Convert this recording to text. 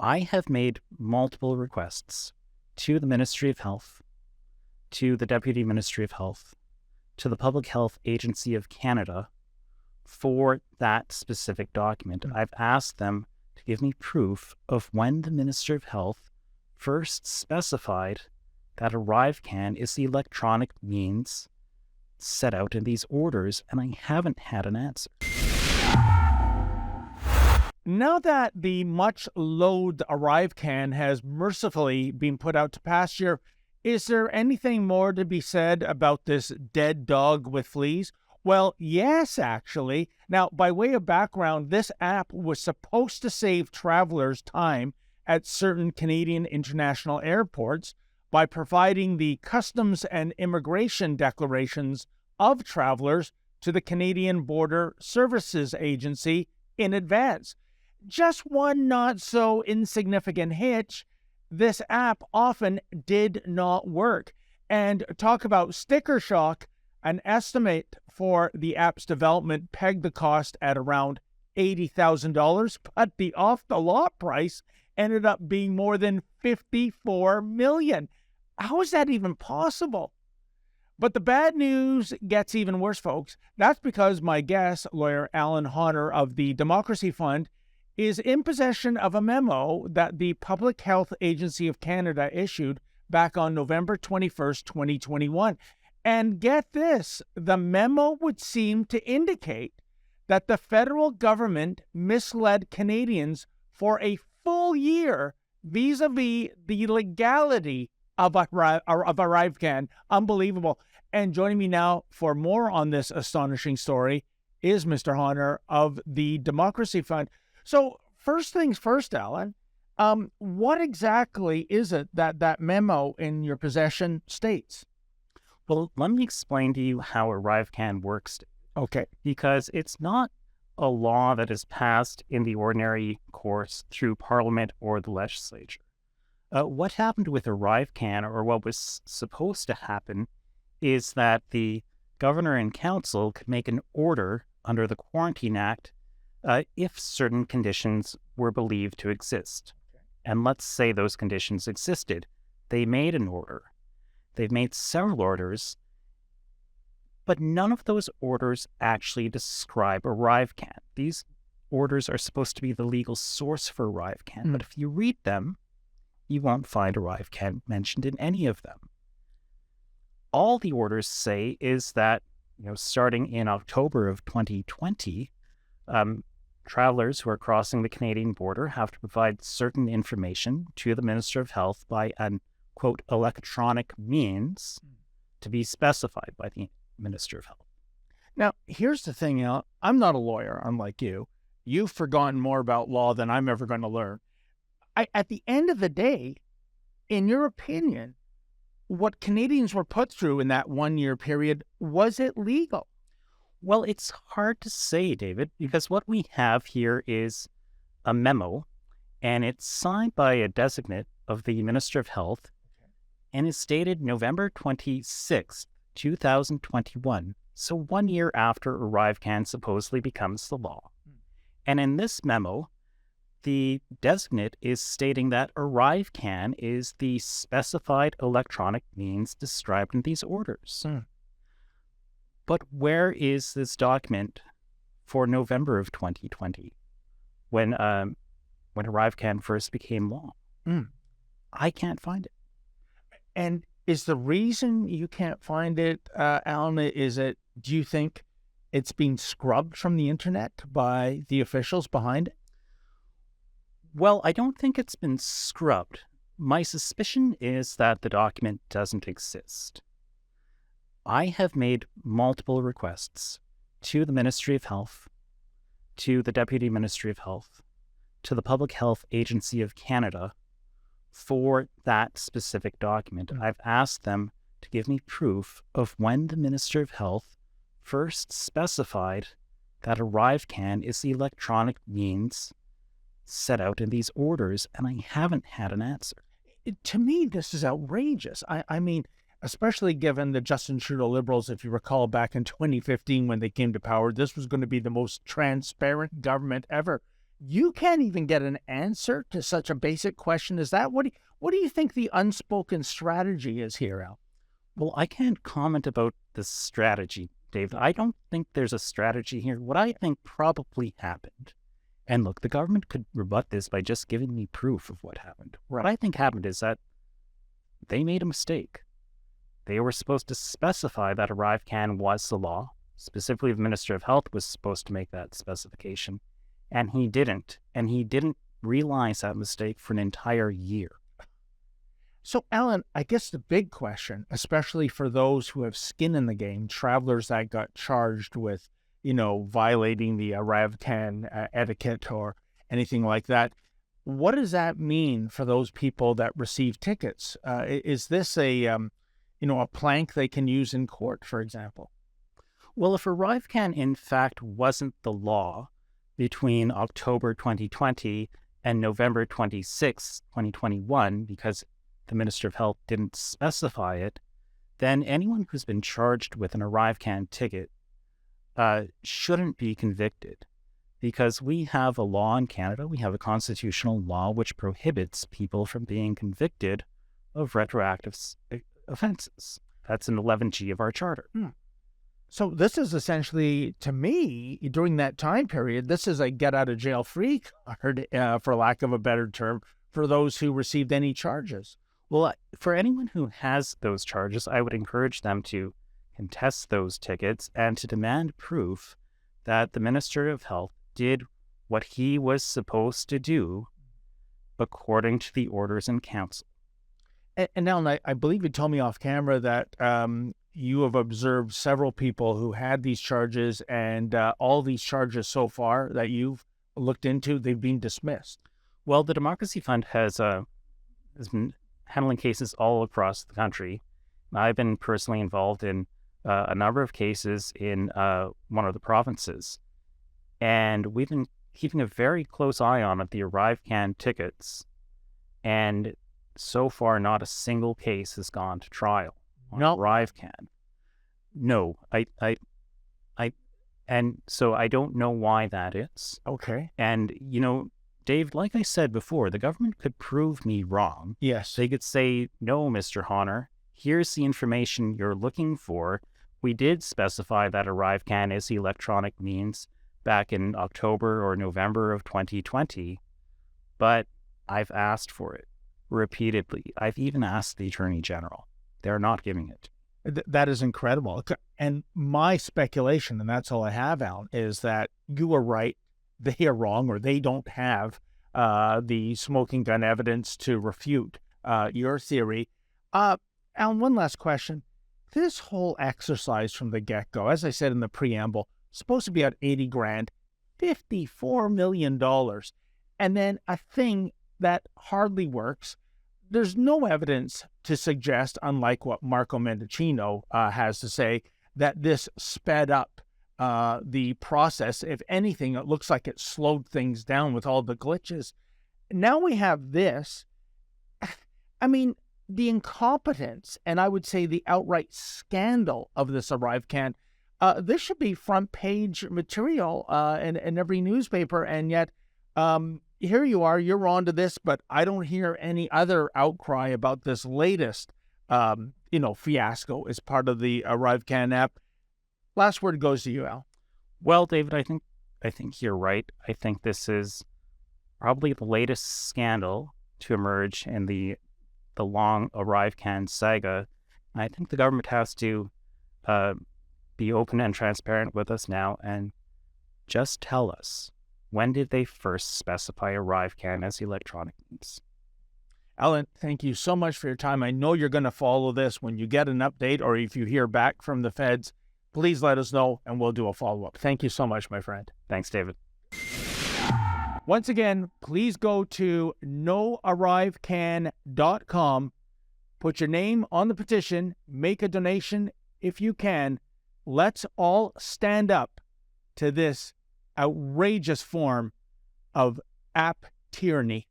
I have made multiple requests to the Ministry of Health, to the Deputy Ministry of Health, to the Public Health Agency of Canada for that specific document. I've asked them to give me proof of when the Minister of Health first specified that ArriveCAN is the electronic means set out in these orders, and I haven't had an answer. Now that the much-loathed ArriveCAN has mercifully been put out to pasture, is there anything more to be said about this dead dog with fleas? Well, yes, actually. Now, by way of background, this app was supposed to save travelers time at certain Canadian international airports by providing the customs and immigration declarations of travelers to the Canadian Border Services Agency in advance. Just one not so insignificant hitch, this app often did not work. And talk about sticker shock, an estimate for the app's development pegged the cost at around $80,000, but the off-the-lot price ended up being more than $54 million. How is that even possible? But the bad news gets even worse, folks. That's because my guest, lawyer Alan Honner of the Democracy Fund, is in possession of a memo that the Public Health Agency of Canada issued back on November 21st, 2021. And get this, the memo would seem to indicate that the federal government misled Canadians for a full year vis-a-vis the legality of ArriveCAN. Unbelievable. And joining me now for more on this astonishing story is Mr. Honner of the Democracy Fund. So first things first, Alan, what exactly is it that memo in your possession states? Well, let me explain to you how ArriveCAN works. Okay. Because it's not a law that is passed in the ordinary course through Parliament or the legislature. What happened with ArriveCAN, or what was supposed to happen, is that the Governor and Council could make an order under the Quarantine Act if certain conditions were believed to exist. Okay. And let's say those conditions existed. They made an order. They've made several orders, but none of those orders actually describe ArriveCAN. These orders are supposed to be the legal source for ArriveCAN, but if you read them, you won't find ArriveCAN mentioned in any of them. All the orders say is that, starting in October of 2020, travelers who are crossing the Canadian border have to provide certain information to the Minister of Health by an, quote, electronic means to be specified by the Minister of Health. Now, here's the thing, I'm not a lawyer, unlike you. You've forgotten more about law than I'm ever going to learn. At the end of the day, in your opinion, what Canadians were put through in that 1 year period, was it legal? Well, it's hard to say, David, because what we have here is a memo, and it's signed by a designate of the Minister of Health, and is dated November 26, 2021, so 1 year after ArriveCAN supposedly becomes the law. And in this memo, the designate is stating that ArriveCAN is the specified electronic means described in these orders. But where is this document for November of 2020, when ArriveCAN first became law? I can't find it. And is the reason you can't find it, Alan, do you think it's being scrubbed from the internet by the officials behind it? Well, I don't think it's been scrubbed. My suspicion is that the document doesn't exist. I have made multiple requests to the Ministry of Health, to the Deputy Ministry of Health, to the Public Health Agency of Canada for that specific document. I've asked them to give me proof of when the Minister of Health first specified that ArriveCAN is the electronic means set out in these orders, and I haven't had an answer. To me, this is outrageous. I mean, especially given the Justin Trudeau Liberals, if you recall back in 2015 when they came to power, this was going to be the most transparent government ever. You can't even get an answer to such a basic question as that? What do you think the unspoken strategy is here, Al? Well, I can't comment about the strategy, Dave. I don't think there's a strategy here. What I think probably happened, and look, the government could rebut this by just giving me proof of what happened. What I think happened is that they made a mistake. They were supposed to specify that ArriveCAN was the law. Specifically, the Minister of Health was supposed to make that specification, and he didn't. And he didn't realize that mistake for an entire year. So, Alan, I guess the big question, especially for those who have skin in the game, travelers that got charged with, violating the ArriveCAN etiquette or anything like that, what does that mean for those people that receive tickets? Is this a plank they can use in court, for example? Well, if ArriveCAN in fact wasn't the law between October 2020 and November 26, 2021, because the Minister of Health didn't specify it, then anyone who's been charged with an ArriveCAN ticket shouldn't be convicted, because we have a law in Canada, we have a constitutional law which prohibits people from being convicted of retroactive offenses. That's in 11G of our charter. So this is essentially, to me, during that time period, this is a get-out-of-jail-free card, for lack of a better term, for those who received any charges. Well, for anyone who has those charges, I would encourage them to contest those tickets and to demand proof that the Minister of Health did what he was supposed to do according to the orders in council. And Alan, I believe you told me off camera that you have observed several people who had these charges, and all these charges so far that you've looked into, they've been dismissed. Well, the Democracy Fund has been handling cases all across the country. I've been personally involved in a number of cases in one of the provinces, and we've been keeping a very close eye on the ArriveCAN tickets, and so far not a single case has gone to trial on ArriveCAN. No, and so I don't know why that is. Okay. And, Dave, like I said before, the government could prove me wrong. Yes. They could say, no, Mr. Honor, here's the information you're looking for. We did specify that ArriveCAN is the electronic means back in October or November of 2020, but I've asked for it repeatedly. I've even asked the Attorney General. They're not giving it. That is incredible. And my speculation, and that's all I have, Alan, is that you are right, they are wrong, or they don't have the smoking gun evidence to refute your theory. Alan, one last question. This whole exercise from the get-go, as I said in the preamble, supposed to be at $80,000, $54 million, and then a thing that hardly works. There's no evidence to suggest, unlike what Marco Mendicino has to say, that this sped up the process. If anything, it looks like it slowed things down with all the glitches. Now we have this. I mean, the incompetence, and I would say the outright scandal of this ArriveCAN, this should be front page material in every newspaper, and yet here you are, you're on to this, but I don't hear any other outcry about this latest, fiasco as part of the ArriveCAN app. Last word goes to you, Al. Well, David, I think you're right. I think this is probably the latest scandal to emerge in the long ArriveCAN saga. I think the government has to be open and transparent with us now and just tell us, when did they first specify ArriveCAN as electronic means? Alan, thank you so much for your time. I know you're going to follow this. When you get an update or if you hear back from the feds, please let us know and we'll do a follow-up. Thank you so much, my friend. Thanks, David. Once again, please go to noarrivecan.com, put your name on the petition, make a donation if you can. Let's all stand up to this outrageous form of app tyranny.